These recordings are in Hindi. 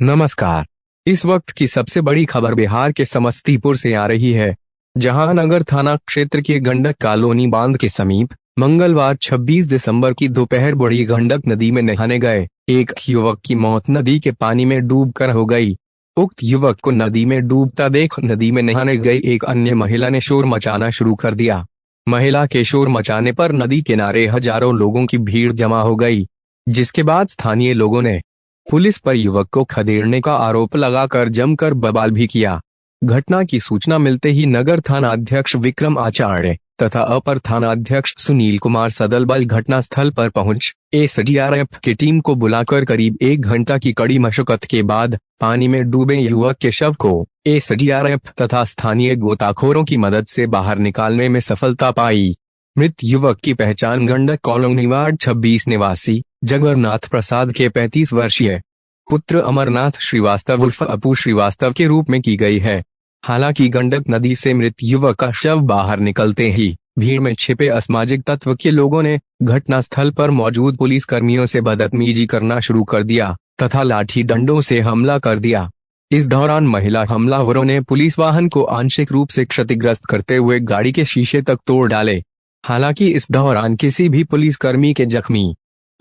नमस्कार। इस वक्त की सबसे बड़ी खबर बिहार के समस्तीपुर से आ रही है, जहां नगर थाना क्षेत्र के गंडक कॉलोनी बांध के समीप मंगलवार 26 दिसंबर की दोपहर बड़ी गंडक नदी में नहाने गए एक युवक की मौत नदी के पानी में डूबकर हो गई। उक्त युवक को नदी में डूबता देख नदी में नहाने गई एक अन्य महिला ने शोर मचाना शुरू कर दिया। महिला के शोर मचाने पर नदी किनारे हजारों लोगों की भीड़ जमा हो गई, जिसके बाद स्थानीय लोगों ने पुलिस पर युवक को खदेड़ने का आरोप लगाकर जमकर बवाल भी किया। घटना की सूचना मिलते ही नगर थाना अध्यक्ष विक्रम आचार्य तथा अपर थाना अध्यक्ष सुनील कुमार सदल बल घटनास्थल पर पहुंच एसडीआरएफ की टीम को बुलाकर करीब 1 घंटा की कड़ी मशक्कत के बाद पानी में डूबे युवक के शव को एसडीआरएफ तथा स्थानीय गोताखोरों की मदद से बाहर निकालने में सफलता पाई। मृत युवक की पहचान गंडक कॉलोनी वार्ड 26 निवासी जगन्नाथ प्रसाद के 35 वर्षीय पुत्र अमरनाथ श्रीवास्तव उर्फ अपू श्रीवास्तव के रूप में की गई है। हालांकि गंडक नदी से मृत युवक का शव बाहर निकलते ही भीड़ में छिपे असामाजिक तत्व के लोगों ने घटनास्थल पर मौजूद पुलिस कर्मियों से बदतमीजी करना शुरू कर दिया तथा लाठी डंडों से हमला कर दिया। इस दौरान महिला हमलावरों ने पुलिस वाहन को आंशिक रूप से क्षतिग्रस्त करते हुए गाड़ी के शीशे तक तोड़ डाले। हालांकि इस दौरान किसी भी पुलिसकर्मी के जख्मी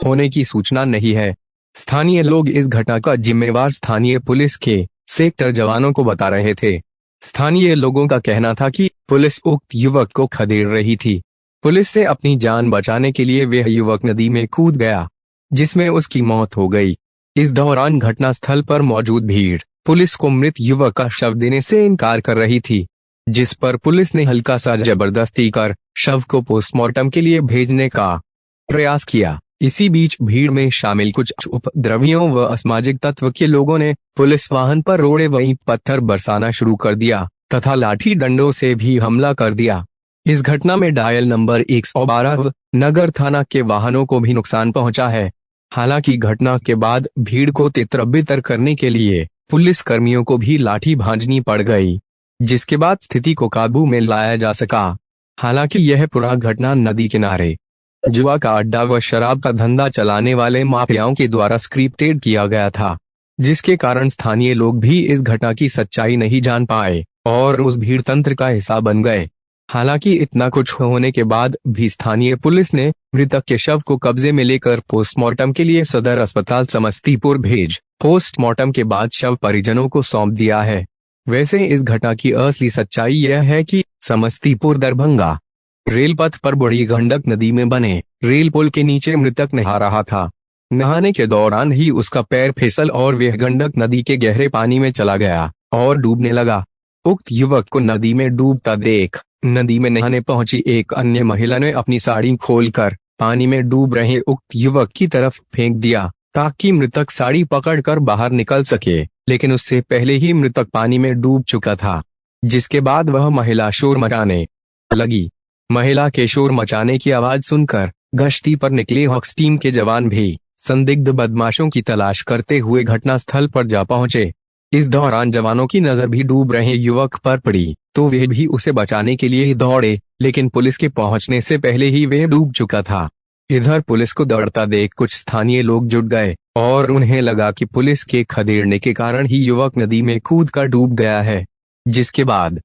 होने की सूचना नहीं है। स्थानीय लोग इस घटना का जिम्मेवार स्थानीय पुलिस के सेक्टर जवानों को बता रहे थे। स्थानीय लोगों का कहना था कि पुलिस उक्त युवक को खदेड़ रही थी। पुलिस से अपनी जान बचाने के लिए वह युवक नदी में कूद गया, जिसमें उसकी मौत हो गई। इस दौरान घटनास्थल पर मौजूद भीड़ पुलिस को मृत युवक का शव देने से इनकार कर रही थी, जिस पर पुलिस ने हल्का सा जबरदस्ती कर शव को पोस्टमार्टम के लिए भेजने का प्रयास किया। इसी बीच भीड़ में शामिल कुछ उपद्रवियों व असामाजिक तत्व के लोगों ने पुलिस वाहन पर रोड़े व ईंट पत्थर बरसाना शुरू कर दिया तथा लाठी डंडों से भी हमला कर दिया। इस घटना में डायल नंबर 112 व नगर थाना के वाहनों को भी नुकसान पहुंचा है। हालांकि घटना के बाद भीड़ को तितर-बितर करने के लिए पुलिस कर्मियों को भी लाठी भांजनी पड़ गई, जिसके बाद स्थिति को काबू में लाया जा सका। हालांकि यह पूरा घटना नदी किनारे जुआ का अड्डा व शराब का धंधा चलाने वाले माफियाओं के द्वारा स्क्रिप्टेड किया गया था, जिसके कारण स्थानीय लोग भी इस घटना की सच्चाई नहीं जान पाए और उस भीड़ तंत्र का हिस्सा बन गए। हालांकि इतना कुछ होने के बाद भी स्थानीय पुलिस ने मृतक के शव को कब्जे में लेकर पोस्टमार्टम के लिए सदर अस्पताल समस्तीपुर भेज पोस्टमार्टम के बाद शव परिजनों को सौंप दिया है। वैसे इस घटना की असली सच्चाई यह है कि समस्तीपुर दरभंगा रेल पथ पर बड़ी गंडक नदी में बने रेल पुल के नीचे मृतक नहा रहा था। नहाने के दौरान ही उसका पैर फिसल और वह गंडक नदी के गहरे पानी में चला गया और डूबने लगा। उक्त युवक को नदी में डूबता देख नदी में नहाने पहुंची एक अन्य महिला ने अपनी साड़ी खोलकर पानी में डूब रहे उक्त युवक की तरफ फेंक दिया ताकि मृतक साड़ी पकड़कर बाहर निकल सके, लेकिन उससे पहले ही मृतक पानी में डूब चुका था, जिसके बाद वह महिला शोर मचाने लगी। महिला के शोर मचाने की आवाज सुनकर गश्ती पर निकले हॉक्स टीम के जवान भी संदिग्ध बदमाशों की तलाश करते हुए घटनास्थल पर जा पहुंचे। इस दौरान जवानों की नजर भी डूब रहे युवक पर पड़ी तो वे भी उसे बचाने के लिए दौड़े, लेकिन पुलिस के पहुंचने से पहले ही वे डूब चुका था। इधर पुलिस को दौड़ता देख कुछ स्थानीय लोग जुट गए और उन्हें लगा कि पुलिस के खदेड़ने के कारण ही युवक नदी में कूदकर डूब गया है, जिसके बाद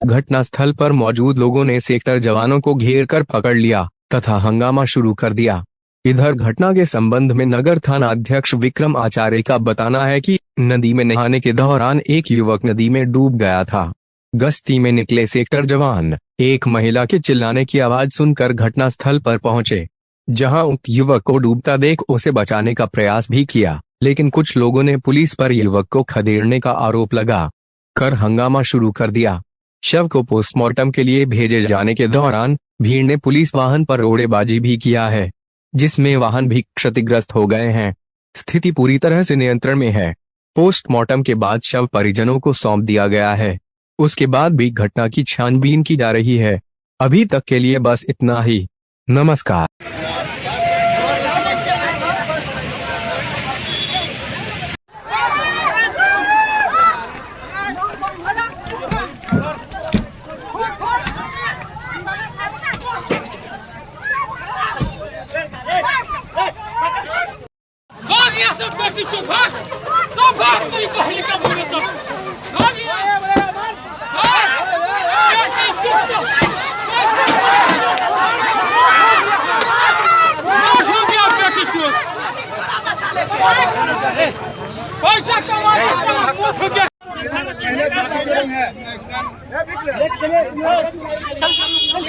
घटनास्थल पर मौजूद लोगों ने सेक्टर जवानों को घेर कर पकड़ लिया तथा हंगामा शुरू कर दिया। इधर घटना के संबंध में नगर थाना अध्यक्ष विक्रम आचार्य का बताना है कि नदी में नहाने के दौरान एक युवक नदी में डूब गया था। गश्ती में निकले सेक्टर जवान एक महिला के चिल्लाने की आवाज सुनकर घटनास्थल पर पहुंचे, जहां उक्त युवक को डूबता देख उसे बचाने का प्रयास भी किया, लेकिन कुछ लोगों ने पुलिस पर युवक को खदेड़ने का आरोप लगा कर हंगामा शुरू कर दिया। शव को पोस्टमार्टम के लिए भेजे जाने के दौरान भीड़ ने पुलिस वाहन पर रोड़ेबाजी भी किया है, जिसमें वाहन भी क्षतिग्रस्त हो गए हैं। स्थिति पूरी तरह से नियंत्रण में है। पोस्टमार्टम के बाद शव परिजनों को सौंप दिया गया है। उसके बाद भी घटना की छानबीन की जा रही है। अभी तक के लिए बस इतना ही। नमस्कार। सब बेटी चुप, सब भाग नहीं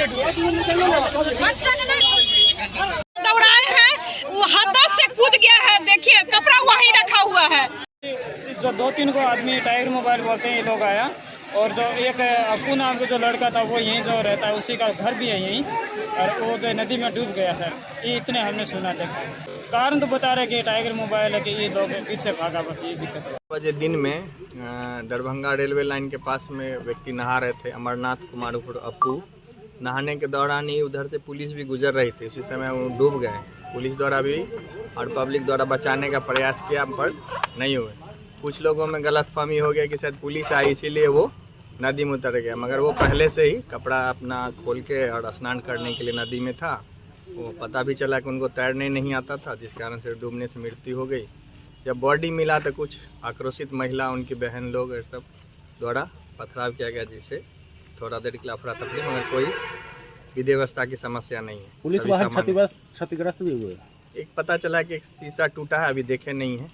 बच्चा ने नहीं दौड़ाए हैं, वो हादसा से कूद गया है। देखिए कपड़ा वहीं रखा हुआ है। जो 2-3 को आदमी टाइगर मोबाइल बोलते हैं, ये लोग आया, और जो एक अप्पू नाम का जो लड़का था वो यहीं जो रहता है, उसी का घर भी है यहीं, और वो जो नदी में डूब गया था। ये इतने हमने सुना देखा। कारण तो बता रहे कि टाइगर मोबाइल है कि ये लोग पीछे भागा, बस ये दिक्कत है। बजे दिन में दरभंगा रेलवे लाइन के पास में व्यक्ति नहा रहे थे, अमरनाथ कुमार उर्फ अप्पू। नहाने के दौरान ही उधर से पुलिस भी गुजर रही थी, उसी समय वो डूब गए। पुलिस द्वारा भी और पब्लिक द्वारा बचाने का प्रयास किया पर नहीं हुए। कुछ लोगों में गलतफहमी हो गया कि शायद पुलिस आई इसीलिए वो नदी में उतर गया, मगर वो पहले से ही कपड़ा अपना खोल के और स्नान करने के लिए नदी में था। वो पता भी चला कि उनको तैरने नहीं आता था, जिस कारण से डूबने से मृत्यु हो गई। जब बॉडी मिला तो कुछ आक्रोशित महिला, उनकी बहन लोग सब द्वारा पथराव किया गया, जिससे थोड़ा देर के लिए अफरा तफरी, मगर कोई विधि व्यवस्था की समस्या नहीं है। पुलिस वाहन क्षतिग्रस्त भी हुए। एक पता चला कि एक शीशा टूटा है, अभी देखे नहीं है।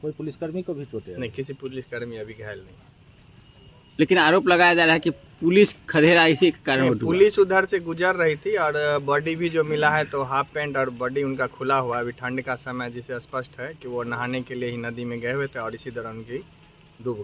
कोई पुलिसकर्मी को भी चोटें नहीं, किसी पुलिसकर्मी अभी घायल नहीं। लेकिन आरोप लगाया जा रहा है कि पुलिस खदेड़ा इसी के कारण डूबा। पुलिस उधर से गुजर रही थी और बॉडी भी जो मिला है तो हाफ पैंट और बॉडी उनका खुला हुआ है। अभी ठंड का समय, जिससे स्पष्ट है कि वो नहाने के लिए ही नदी में गए हुए थे और इसी दौरान उनकी डूब गए।